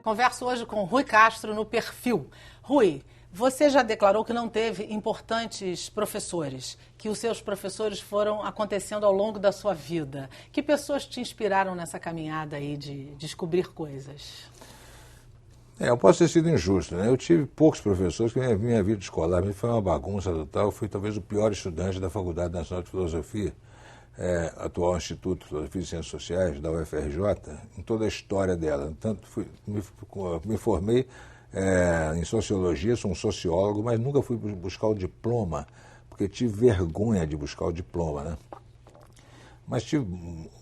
Converso hoje com Rui Castro no Perfil. Rui, você já declarou que não teve importantes professores, que os seus professores foram acontecendo ao longo da sua vida. Que pessoas te inspiraram nessa caminhada aí de descobrir coisas? Eu posso ter sido injusto, né? Eu tive poucos professores, que minha vida escolar foi uma bagunça total. Eu fui talvez o pior estudante da Faculdade Nacional de Filosofia, atual Instituto de Filosofia e Ciências Sociais, da UFRJ, em toda a história dela. Tanto me formei em Sociologia, sou um sociólogo, mas nunca fui buscar o diploma, porque tive vergonha de buscar o diploma, né? Mas tive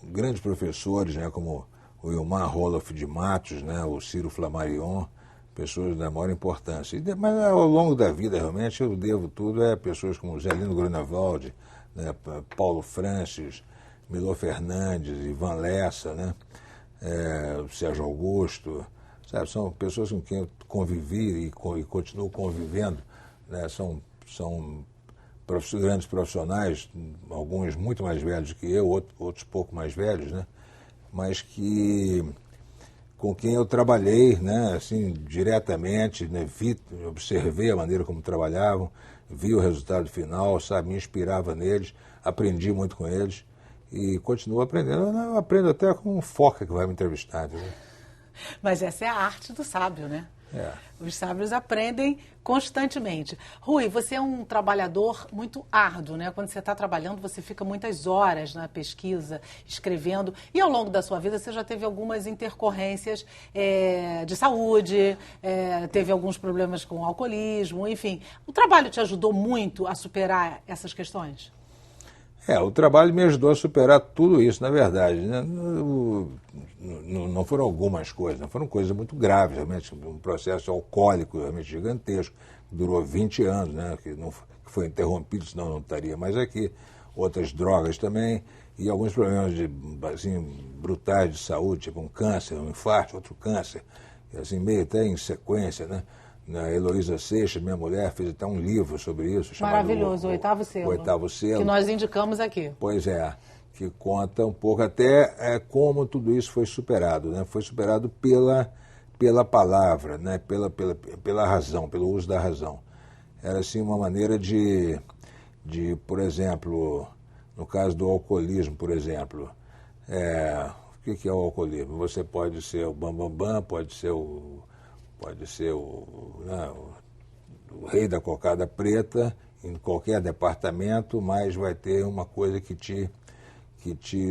grandes professores, né, como o Ilmar Roloff de Matos, né, o Ciro Flammarion, pessoas da maior importância. Mas ao longo da vida, realmente, eu devo tudo a pessoas como Zelino Grunewald, né, Paulo Francis, Milor Fernandes, Ivan Lessa, né, Sérgio Augusto, sabe? São pessoas com quem eu convivi e continuo convivendo, né, são grandes profissionais, alguns muito mais velhos que eu, outros pouco mais velhos, né, mas com quem eu trabalhei, né, assim, diretamente, né, observei a maneira como trabalhavam, vi o resultado final, sabe, me inspirava neles, aprendi muito com eles e continuo aprendendo. Eu aprendo até com um foca que vai me entrevistar. Né? Mas essa é a arte do sábio, né? Os sábios aprendem constantemente. Rui, você é um trabalhador muito árduo, né? Quando você está trabalhando, você fica muitas horas na pesquisa, escrevendo. E ao longo da sua vida, você já teve algumas intercorrências de saúde, teve alguns problemas com o alcoolismo, enfim. O trabalho te ajudou muito a superar essas questões? O trabalho me ajudou a superar tudo isso, na verdade. Né? Não foram algumas coisas, não foram coisas muito graves, realmente. Um processo alcoólico realmente gigantesco, que durou 20 anos, né? que foi interrompido, senão eu não estaria mais aqui. Outras drogas também, e alguns problemas assim, brutais de saúde, tipo um câncer, um infarto, outro câncer, assim, meio até em sequência, né? A Heloísa Seixas, minha mulher, fez até um livro sobre isso. Maravilhoso, o Oitavo Selo. O Oitavo Selo. Que nós indicamos aqui. Pois é, que conta um pouco até como tudo isso foi superado, né? Foi superado pela palavra, né? Pela razão, pelo uso da razão. Era assim uma maneira de, por exemplo, no caso do alcoolismo, por exemplo, o que é o alcoolismo? Você pode ser o bambambam, pode ser o rei da cocada preta em qualquer departamento, mas vai ter uma coisa que te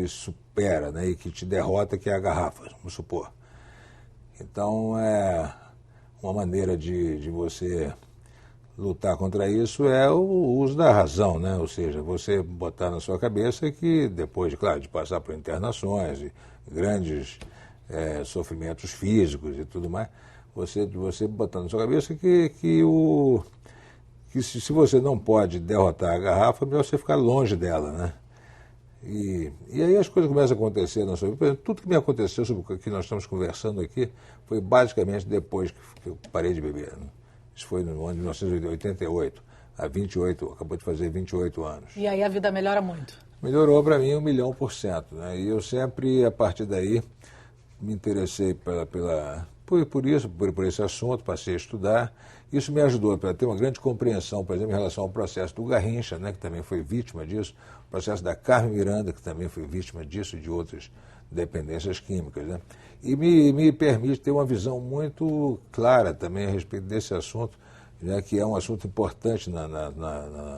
supera, né, e que te derrota, que é a garrafa, vamos supor. Então, uma maneira de você lutar contra isso é o uso da razão, né? Ou seja, você botar na sua cabeça que depois, claro, de passar por internações e grandes sofrimentos físicos e tudo mais, você botar na sua cabeça que se você não pode derrotar a garrafa, é melhor você ficar longe dela, né? E aí as coisas começam a acontecer na sua vida. Por exemplo, tudo que me aconteceu sobre o que nós estamos conversando aqui foi basicamente depois que eu parei de beber. Né? Isso foi no ano de 1988, acabou de fazer 28 anos. E aí a vida melhora muito? Melhorou para mim 1.000.000%. Né? E eu sempre, a partir daí, me interessei por esse assunto, passei a estudar. Isso me ajudou para ter uma grande compreensão, por exemplo, em relação ao processo do Garrincha, né, que também foi vítima disso, o processo da Carmen Miranda, que também foi vítima disso e de outras dependências químicas. Né? E me permite ter uma visão muito clara também a respeito desse assunto, né, que é um assunto importante na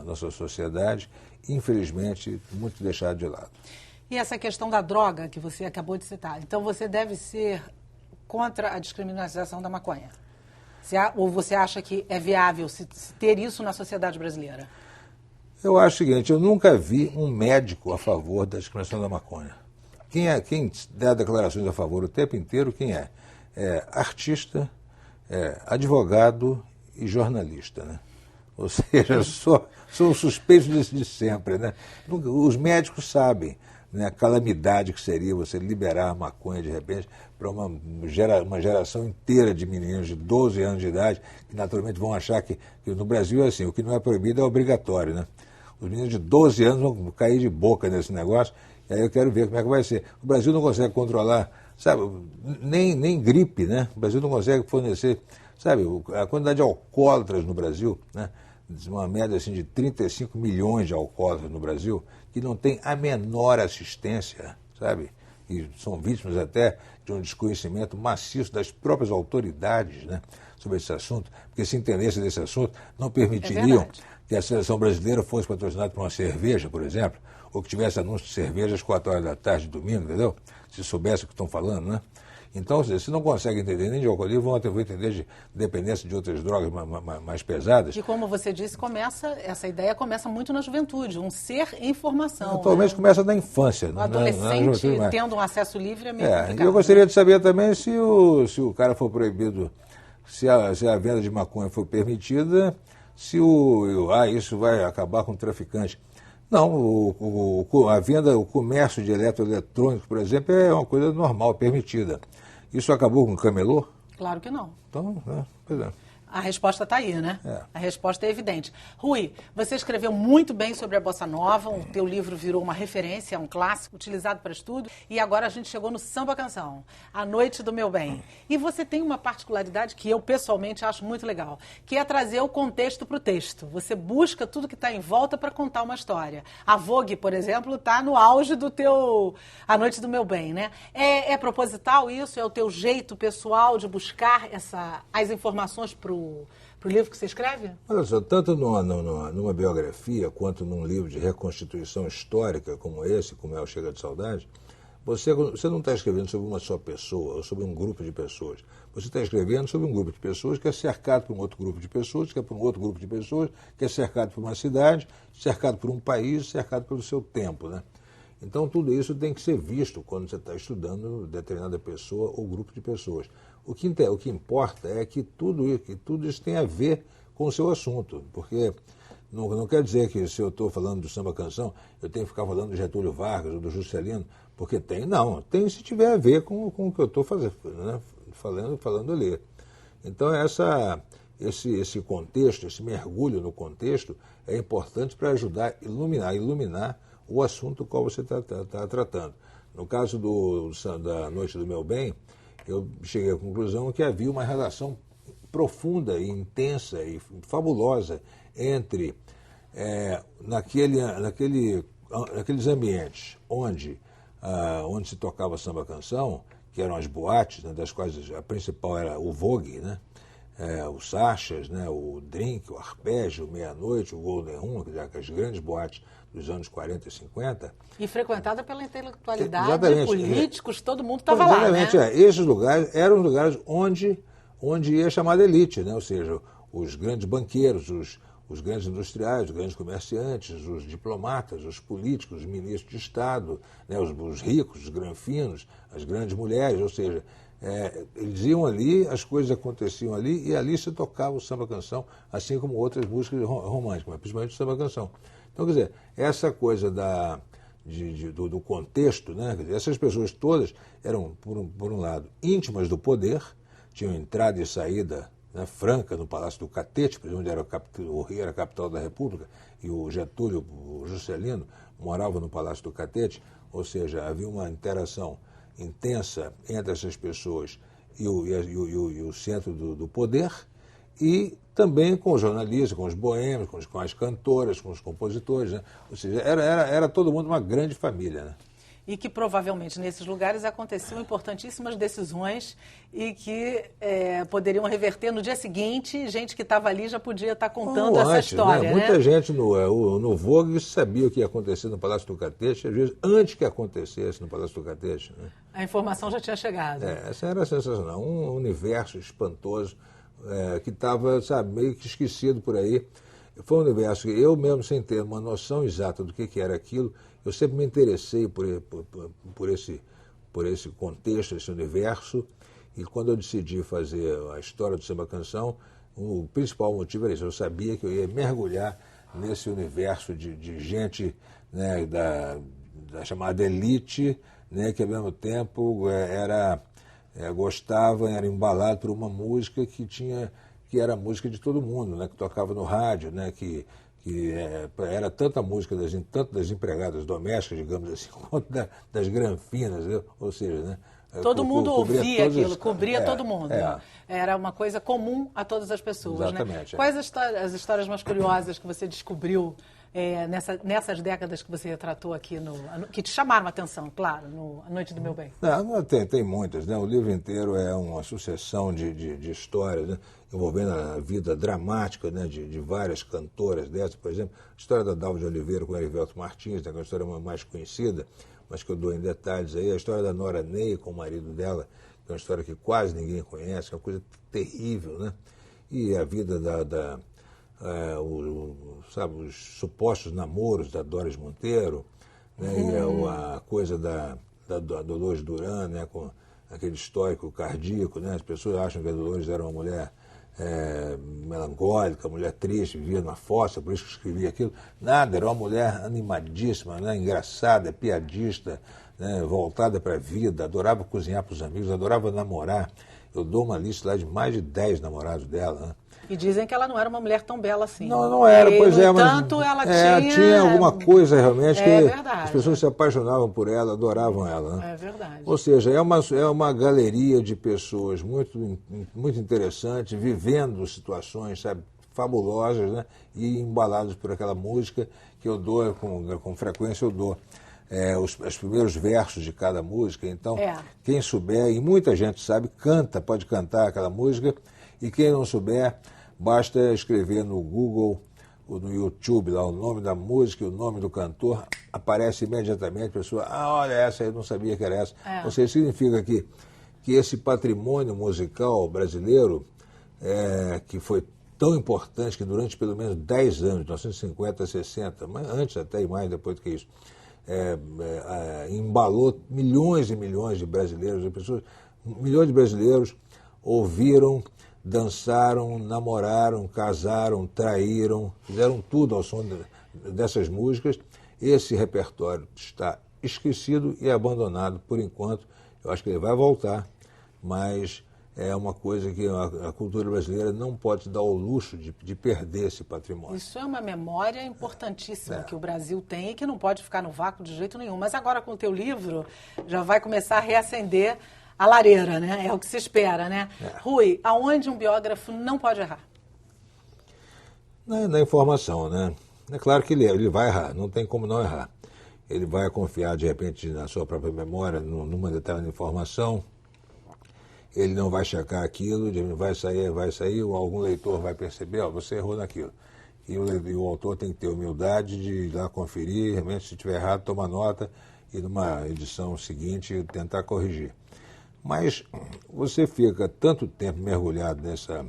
nossa sociedade, infelizmente muito deixado de lado. E essa questão da droga que você acabou de citar, então você deve ser contra a descriminalização da maconha? Ou você acha que é viável se ter isso na sociedade brasileira? Eu acho o seguinte, eu nunca vi um médico a favor da discriminação da maconha. Quem dá declarações a favor o tempo inteiro, quem é? Artista, advogado e jornalista, né? Ou seja, são suspeitos de sempre, né? Os médicos sabem, né, a calamidade que seria você liberar a maconha de repente para uma geração inteira de meninos de 12 anos de idade, que naturalmente vão achar que no Brasil é assim, o que não é proibido é obrigatório, né? Os meninos de 12 anos vão cair de boca nesse negócio, e aí eu quero ver como é que vai ser. O Brasil não consegue controlar sabe, nem gripe, né? O Brasil não consegue fornecer, sabe, a quantidade de alcoólatras no Brasil, né? Uma média assim, de 35 milhões de alcoólatras no Brasil, que não tem a menor assistência, sabe? E são vítimas até de um desconhecimento maciço das próprias autoridades, né, sobre esse assunto, porque se entendesse desse assunto, não permitiriam que a seleção brasileira fosse patrocinada por uma cerveja, por exemplo, ou que tivesse anúncio de cerveja às 4 horas da tarde de domingo, entendeu? Se soubesse o que estão falando, né? Então, se não consegue entender nem de alcoolismo, vão entender de dependência de outras drogas mais pesadas. E como você disse, essa ideia começa muito na juventude, um ser em formação. Atualmente, né? Começa na infância. O adolescente tendo um acesso livre é meio complicado. E eu gostaria de saber também se o cara for proibido, se a venda de maconha for permitida, isso vai acabar com o traficante. Não, a venda, o comércio de eletroeletrônicos, por exemplo, é uma coisa normal, permitida. Isso acabou com o camelô? Claro que não. Então, pois é. A resposta está aí, né? É. A resposta é evidente. Rui, você escreveu muito bem sobre a Bossa Nova, o teu livro virou uma referência, um clássico, utilizado para estudo, e agora a gente chegou no Samba Canção, A Noite do Meu Bem. E você tem uma particularidade que eu, pessoalmente, acho muito legal, que é trazer o contexto para o texto. Você busca tudo que está em volta para contar uma história. A Vogue, por exemplo, está no auge do teu A Noite do Meu Bem, né? É proposital isso? É o teu jeito pessoal de buscar as informações para o livro que você escreve? Olha só, tanto numa biografia quanto num livro de reconstituição histórica como esse, como é o Chega de Saudade, você não está escrevendo sobre uma só pessoa ou sobre um grupo de pessoas. Você está escrevendo sobre um grupo de pessoas que é cercado por um outro grupo de pessoas, que é por um outro grupo de pessoas, que é cercado por uma cidade, cercado por um país, cercado pelo seu tempo, né? Então, tudo isso tem que ser visto quando você está estudando determinada pessoa ou grupo de pessoas. O que importa é que tudo isso tem a ver com o seu assunto, porque não quer dizer que se eu estou falando do Samba Canção, eu tenho que ficar falando do Getúlio Vargas ou do Juscelino, porque tem se tiver a ver com o que eu estou fazendo, né? falando ali. Então, esse contexto, esse mergulho no contexto é importante para ajudar a iluminar o assunto do qual você está tratando. No caso da Noite do Meu Bem, eu cheguei à conclusão que havia uma relação profunda e intensa e fabulosa entre naqueles ambientes onde se tocava samba canção, que eram as boates, né, das quais a principal era o Vogue, né, os Sachas, né, o Drink, o Arpégio, o Meia-Noite, o Golden Room, as grandes boates dos anos 40 e 50. E frequentada pela intelectualidade, políticos, todo mundo estava lá, exatamente, né? Esses lugares eram os lugares onde ia a chamada elite, né? Ou seja, os grandes banqueiros, os grandes industriais, os grandes comerciantes, os diplomatas, os políticos, os ministros de Estado, né? os ricos, os granfinos, as grandes mulheres, ou seja, eles iam ali, as coisas aconteciam ali e ali se tocava o samba-canção, assim como outras músicas românticas, mas principalmente o samba-canção. Então, quer dizer, essa coisa do contexto, né? Quer dizer, essas pessoas todas eram, por um lado, íntimas do poder, tinham entrada e saída, né, franca no Palácio do Catete, onde o Rio era a capital da República, e o Getúlio, o Juscelino, morava no Palácio do Catete, ou seja, havia uma interação intensa entre essas pessoas e o centro do poder, e também com os jornalistas, com os boêmios, com as cantoras, com os compositores, né? Ou seja, era todo mundo uma grande família, né? E que provavelmente nesses lugares aconteciam importantíssimas decisões e que poderiam reverter no dia seguinte, gente que estava ali já podia estar contando essa história, né? Muita gente no Vogue sabia o que ia acontecer no Palácio do Catete, às vezes antes que acontecesse no Palácio do Catete, né? A informação já tinha chegado. Essa era sensacional, um universo espantoso que estava, sabe, meio que esquecido por aí. Foi um universo que eu mesmo, sem ter uma noção exata do que era aquilo, eu sempre me interessei por esse contexto, esse universo, e quando eu decidi fazer a história do samba-canção, o principal motivo era isso. Eu sabia que eu ia mergulhar nesse universo de gente, né, da chamada elite, né, que ao mesmo tempo era embalado por uma música que era a música de todo mundo, né, que tocava no rádio, né, que era tanto a música tanto das empregadas domésticas, digamos assim, quanto das granfinas, né? Ou seja, né, Todo mundo ouvia aquilo, cobria todo mundo. Era uma coisa comum a todas as pessoas. Exatamente. Né? Quais as histórias mais curiosas que você descobriu nessas décadas que você retratou aqui, que te chamaram a atenção, claro, no A Noite do Meu Bem? Não, tem muitas, né? O livro inteiro é uma sucessão de histórias, né? Envolvendo a vida dramática, né? de várias cantoras dessas. Por exemplo, a história da Dalva de Oliveira com o Erivelto Martins, né? Que é uma história mais conhecida, mas que eu dou em detalhes aí. A história da Nora Ney com o marido dela, que é uma história que quase ninguém conhece, que é uma coisa terrível, né? E a vida os supostos namoros da Doris Monteiro, né? E a coisa da Dolores Duran, né? Com aquele histórico cardíaco, né? As pessoas acham que a Dolores era uma mulher melancólica, mulher triste, vivia numa fossa, por isso que escrevia aquilo. Nada, era uma mulher animadíssima, né? Engraçada, piadista, né? Voltada para a vida, adorava cozinhar para os amigos, adorava namorar. Eu dou uma lista lá de mais de 10 namorados dela, né? E dizem que ela não era uma mulher tão bela assim. Não era, pois é, mas... No entanto, ela tinha alguma coisa realmente que verdade. As pessoas se apaixonavam por ela, adoravam ela. Né? É verdade. Ou seja, é uma galeria de pessoas muito, muito interessantes, vivendo situações, sabe, fabulosas, né? E embalados por aquela música que eu dou, com frequência eu dou. Os primeiros versos de cada música. Então, quem souber, e muita gente sabe, pode cantar aquela música, e quem não souber, basta escrever no Google ou no YouTube lá o nome da música e o nome do cantor, aparece imediatamente a pessoa, olha essa, eu não sabia que era essa. Ou seja, significa que esse patrimônio musical brasileiro, que foi tão importante que durante pelo menos 10 anos, 1950 a 60, mas antes até e mais depois do que isso, embalou milhões e milhões de brasileiros, milhões de brasileiros ouviram, dançaram, namoraram, casaram, traíram, fizeram tudo ao som dessas músicas. Esse repertório está esquecido e abandonado por enquanto. Eu acho que ele vai voltar, mas é uma coisa que a cultura brasileira não pode se dar ao luxo de perder esse patrimônio. Isso é uma memória importantíssima que o Brasil tem e que não pode ficar no vácuo de jeito nenhum. Mas agora com o teu livro já vai começar a reacender a lareira, né? É o que se espera, né? Rui, aonde um biógrafo não pode errar? Na informação, né? É claro que ele vai errar, não tem como não errar. Ele vai confiar, de repente, na sua própria memória, numa determinada informação. Ele não vai checar aquilo, vai sair, algum leitor vai perceber, você errou naquilo. E o autor tem que ter humildade de ir lá conferir, realmente, se estiver errado, tomar nota e numa edição seguinte tentar corrigir. Mas você fica tanto tempo mergulhado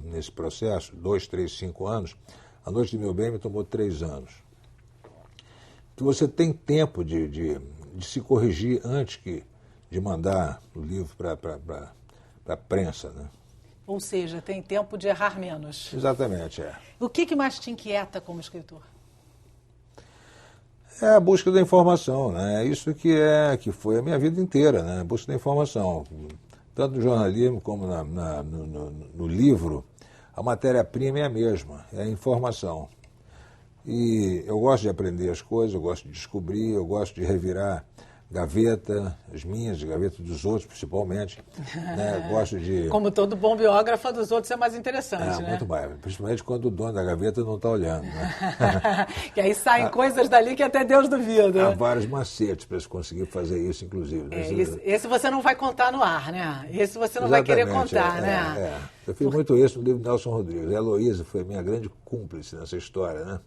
nesse processo, 2, 3, 5 anos, A Noite do Meu Bem me tomou 3 anos, que você tem tempo de se corrigir antes de mandar o livro para a prensa, né? Ou seja, tem tempo de errar menos. Exatamente, O que mais te inquieta como escritor? É a busca da informação, né? É isso que foi a minha vida inteira, né? A busca da informação. Tanto no jornalismo como no livro, a matéria-prima é a mesma, é a informação. E eu gosto de aprender as coisas, eu gosto de descobrir, eu gosto de revirar gaveta, as minhas, gaveta dos outros, principalmente. Né? Gosto de... Como todo bom biógrafo, dos outros é mais interessante, né? Muito mais, principalmente quando o dono da gaveta não está olhando. Né? E aí saem coisas dali que até Deus duvida. Há vários macetes para se conseguir fazer isso, inclusive. Né? Esse você não vai contar no ar, né? Esse você não vai querer contar, né? Eu fiz muito isso no livro de Nelson Rodrigues. A Heloísa foi minha grande cúmplice nessa história, né?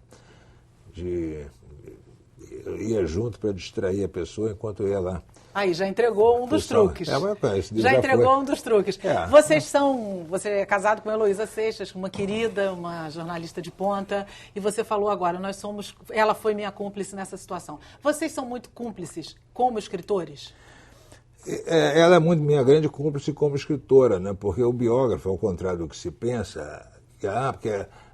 Eu ia junto para distrair a pessoa enquanto eu ia lá. Aí, já entregou um dos truques. Já entregou um dos truques. Você é casado com a Heloísa Seixas, uma querida, uma jornalista de ponta, e você falou agora, ela foi minha cúmplice nessa situação. Vocês são muito cúmplices como escritores? Ela é muito minha grande cúmplice como escritora, né? Porque o biógrafo, ao contrário do que se pensa, porque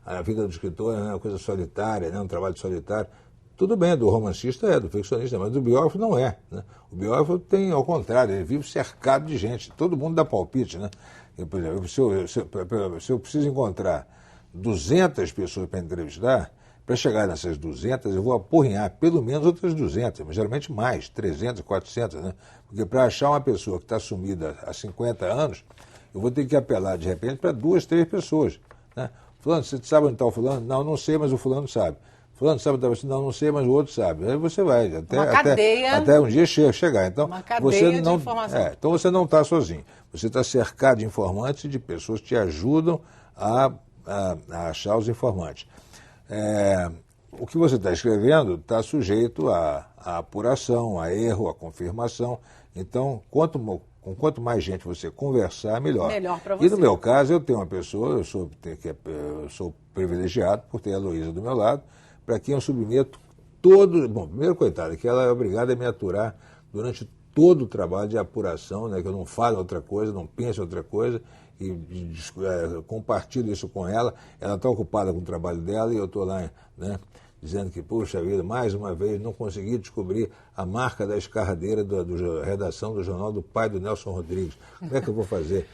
a vida do escritor é uma coisa solitária, né? Um trabalho solitário. Tudo bem, do romancista do ficcionista, mas do biógrafo não é. Né? O biógrafo tem, ao contrário, ele vive cercado de gente. Todo mundo dá palpite, né? Por exemplo, se eu preciso encontrar 200 pessoas para entrevistar, Para chegar nessas 200, eu vou apurrinhar pelo menos outras 200, mas geralmente mais, 300, 400, né? Porque para achar uma pessoa que está sumida há 50 anos, eu vou ter que apelar, de repente, para 2, 3 pessoas, né? Fulano, você sabe onde está o fulano? Não, não sei, mas o fulano sabe. Fulano sabe onde está você? Não, não sei, mas o outro sabe. Aí você vai, até um dia chegar. Então, uma cadeia de informação. Então você não está sozinho. Você está cercado de informantes e de pessoas que te ajudam a achar os informantes. O que você está escrevendo está sujeito à apuração, a erro, à confirmação. Então, quanto mais gente você conversar, melhor. Melhor para você. E no meu caso, eu tenho uma pessoa, eu sou privilegiado por ter a Heloísa do meu lado, para quem eu submeto primeiro, coitada, que ela é obrigada a me aturar durante todo o trabalho de apuração, né, que eu não falo outra coisa, não penso em outra coisa, e compartilho isso com ela. Ela está ocupada com o trabalho dela e eu estou lá, né, dizendo que, puxa vida, mais uma vez não consegui descobrir a marca da escarradeira da redação do jornal do pai do Nelson Rodrigues. Como é que eu vou fazer?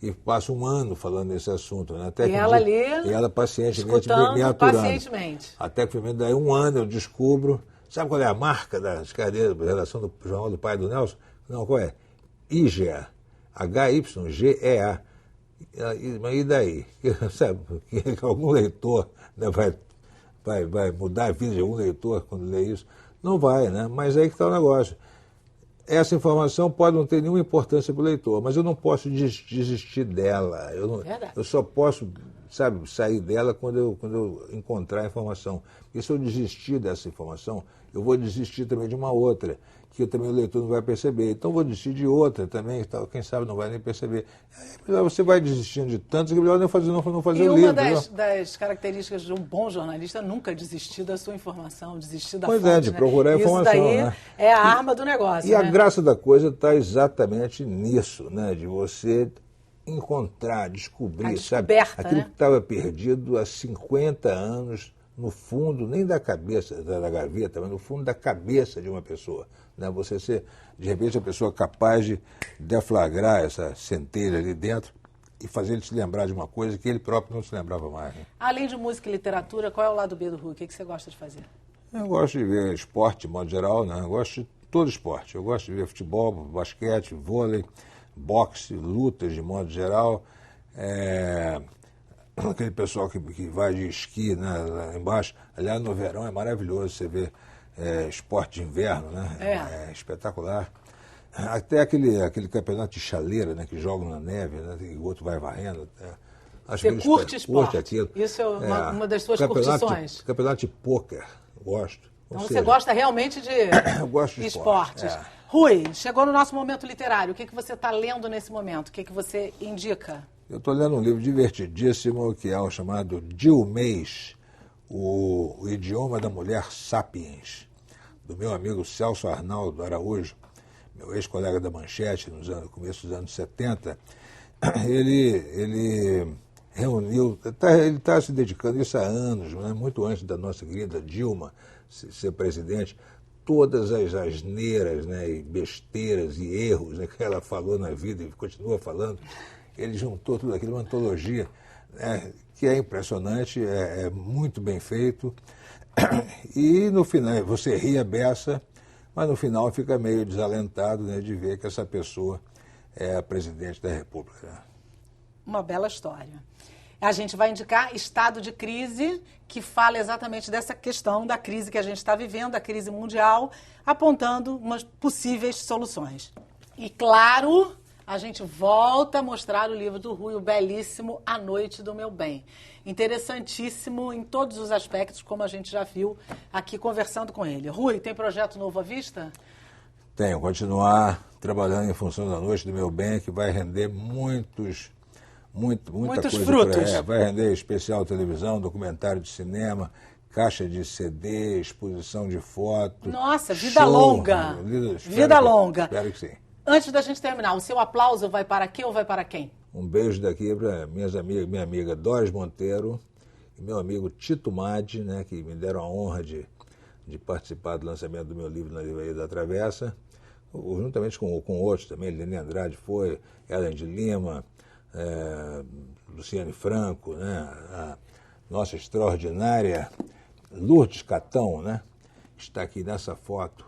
E passo um ano falando nesse assunto, né? Até e ela ali, e ela pacientemente me aturando. Pacientemente. Até que daí um ano eu descubro, sabe qual é a marca da escarradeira da redação do jornal do pai do Nelson? Não, qual é? IGEA. HYGEA. E daí? Sabe, que algum leitor, né, vai mudar a vida de algum leitor quando lê isso? Não vai, né? Mas aí que está o negócio. Essa informação pode não ter nenhuma importância para o leitor, mas eu não posso desistir dela. Eu só posso, sabe, sair dela quando eu encontrar a informação. Porque se eu desistir dessa informação, eu vou desistir também de uma outra, que também o leitor não vai perceber. Então eu vou desistir de outra também, quem sabe não vai nem perceber. Você vai desistindo de tantos, que é melhor não fazer o livro. E uma das características de um bom jornalista é nunca desistir da sua informação, desistir da fonte, de procurar informação. Isso daí, né? É a arma do negócio. E a graça da coisa está exatamente nisso, né? De você encontrar, descobrir, sabe? Aquilo que estava perdido há 50 anos, no fundo, nem da cabeça, da gaveta, mas no fundo da cabeça de uma pessoa. Né? Você ser, de repente, a pessoa capaz de deflagrar essa centelha ali dentro e fazer ele se lembrar de uma coisa que ele próprio não se lembrava mais. Né? Além de música e literatura, qual é o lado B do Rui? O que você gosta de fazer? Eu gosto de ver esporte, de modo geral, né? Eu gosto de todo esporte. Eu gosto de ver futebol, basquete, vôlei, boxe, lutas, de modo geral. Aquele pessoal que vai de esqui, né, lá embaixo. Aliás, no verão é maravilhoso você ver esporte de inverno, né? É espetacular. Até aquele campeonato de chaleira, né, que jogam na neve, né, e o outro vai varrendo. Você curte esporte? Curte aquilo. Isso é uma das suas curtições? Campeonato de pôquer, gosto. Então você gosta realmente de eu gosto de esportes. Rui, chegou no nosso momento literário. O que você está lendo nesse momento? O que você indica? Eu estou lendo um livro divertidíssimo que é o chamado Dilmês, o idioma da mulher sapiens, do meu amigo Celso Arnaldo Araújo, meu ex-colega da Manchete, no começo dos anos 70. Ele reuniu, ele está se dedicando isso há anos, né, muito antes da nossa querida Dilma ser presidente, todas as asneiras, né, e besteiras e erros, né, que ela falou na vida e continua falando. Ele juntou tudo aquilo, uma antologia, né, que é impressionante, é muito bem feito. E no final, você ri a beça, mas no final fica meio desalentado, né, de ver que essa pessoa é a presidente da República. Uma bela história. A gente vai indicar Estado de Crise, que fala exatamente dessa questão da crise que a gente está vivendo, a crise mundial, apontando umas possíveis soluções. E, claro, a gente volta a mostrar o livro do Rui, o belíssimo A Noite do Meu Bem. Interessantíssimo em todos os aspectos, como a gente já viu aqui conversando com ele. Rui, tem projeto novo à vista? Tenho, continuar trabalhando em função da Noite do Meu Bem, que vai render muitos frutos. Vai render especial televisão, documentário de cinema, caixa de CD, exposição de foto. Nossa, vida longa. Vida longa. Espero que sim. Antes da gente terminar, o seu aplauso vai para quem ou vai para quem? Um beijo daqui para minha amiga Doris Monteiro e meu amigo Tito Madi, né, que me deram a honra de participar do lançamento do meu livro na Livraria da Travessa, juntamente com outros também, Lene Andrade foi, Ellen de Lima, Luciane Franco, né, a nossa extraordinária Lourdes Catão, né? Está aqui nessa foto,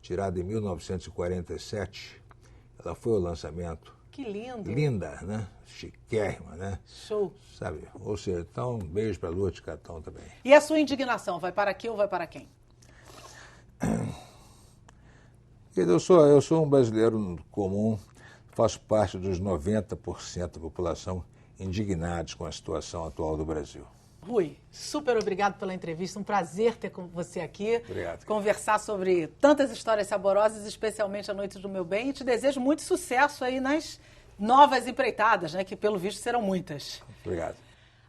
tirada em 1947. Ela foi ao lançamento. Que lindo. Linda, né? Chiquérrima, né? Show. Sabe? Ou seja, então um beijo para Lourdes Catão também. E a sua indignação, vai para aqui ou vai para quem? Eu sou um brasileiro comum, faço parte dos 90% da população indignados com a situação atual do Brasil. Rui, super obrigado pela entrevista, um prazer ter com você aqui. Obrigado. Conversar sobre tantas histórias saborosas, especialmente a Noite do Meu Bem, e te desejo muito sucesso aí nas novas empreitadas, né, que pelo visto serão muitas. Obrigado.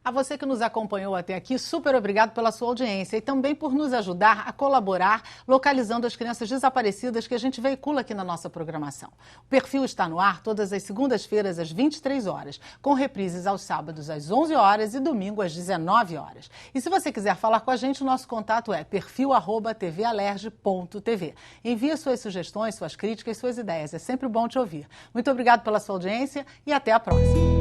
A você que nos acompanhou até aqui, super obrigado pela sua audiência e também por nos ajudar a colaborar localizando as crianças desaparecidas que a gente veicula aqui na nossa programação. O perfil está no ar todas as segundas-feiras às 23 horas, com reprises aos sábados às 11 horas e domingo às 19 horas. E se você quiser falar com a gente, o nosso contato é perfil@tvalerj.tv. Envie suas sugestões, suas críticas, suas ideias. É sempre bom te ouvir. Muito obrigado pela sua audiência e até a próxima.